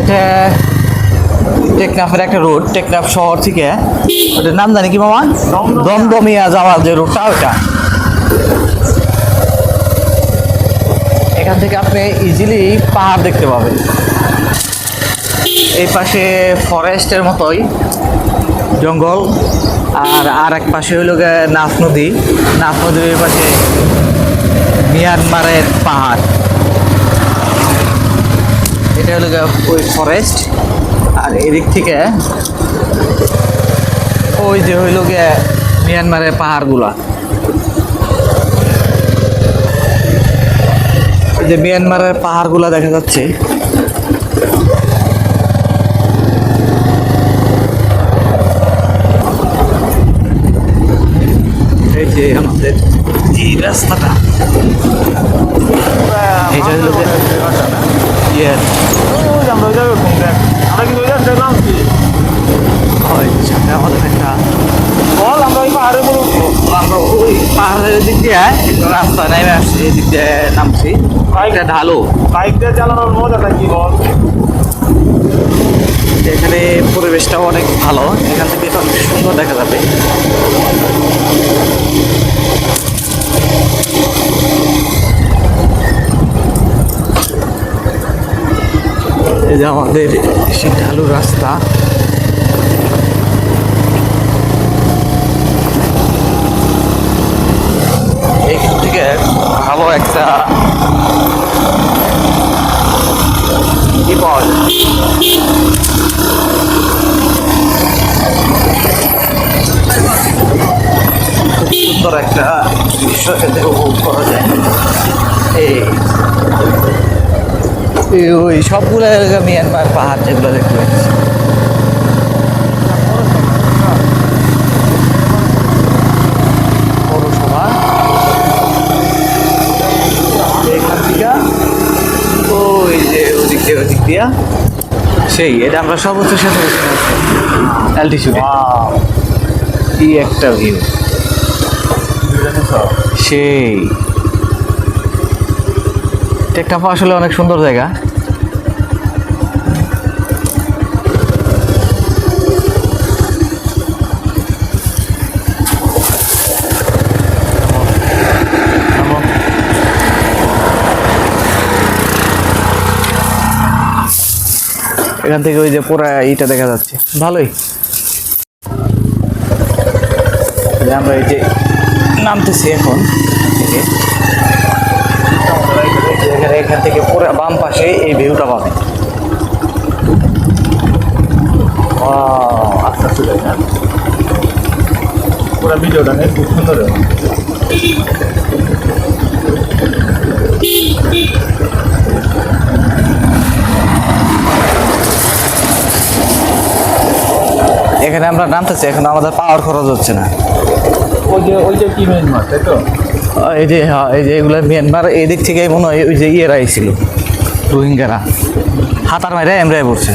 এটা টেকনাফের একটা রোড, টেকনাফ শহর থেকে ওটার নাম জানি কি মামা, দমদমিয়া যাওয়ার যে রোডটা ওটা। এখান থেকে আপনি ইজিলি পাহাড় দেখতে পাবেন। এই পাশে ফরেস্টের মতোই জঙ্গল, আর এক পাশে হইল নাফ নদী। নাফ নদীর এই পাশে মিয়ানমারের পাহাড়। এটা হলো ওই ফরেস্ট, আর এদিক থেকে ওই যে হইল গিয়ে মিয়ানমারের পাহাড়গুলা। ওই যে মিয়ানমারের পাহাড়গুলা দেখা যাচ্ছে। এই যে আমাদের এই রাস্তাটা, এইটা হলো আমাদের একটা আমরা ওই পাহাড়ের উপর আমরা ওই পাহাড়ের দিক দিয়ে রাস্তা নেমে আসছি, এই দিক দিয়ে নামছি। বাইকটা ঢালো, বাইক দিয়ে চালানোর মজাটা কি বল। এখানে পরিবেশটাও অনেক ভালো, এখান থেকে অনেক সুন্দর দেখা যাবে। এই যে আমাদের সেই ঢালু রাস্তা। এইখান থেকে ভালো একটা কি পাওয়া যায়। সুন্দর একটা দৃশ্য এতে উপভোগ করা যায়। ওই সবগুলো মিয়ানমার পাহাড় যেগুলো দেখতে পাচ্ছি। পৌরসভা এখান থেকে ওই যে ওদিক দিয়া সেই, এটা আমরা সর্বোচ্চ সাথে অ্যালটিটিউডে। কি একটা ভিউ, সেই টেকনাফ আসলে অনেক সুন্দর জায়গা। এখান থেকে ওই যে পুরা এইটা দেখা যাচ্ছে, ভালোই। আমরা এই যে নামতেছি এখন থেকে, এখান থেকে পুরো বাম পাশে এই ভিউটা পাবেন। আস্তে আস্তে দেখা পুরো ভিডিওটা নেই, খুব সুন্দর। এখানে আমরা নামতেছি, এখন আমাদের পাওয়ার খরচ হচ্ছে না। ওই যে কি মিয়ানমার, তাই তো? এই যে হ্যাঁ, এই যে এগুলো মিয়ানমার। এই দিক থেকে মনে হয় ওই যে ইয়েরা আইছিল, রোহিঙ্গারা হাতার মাইরা এমরাই পড়ছে।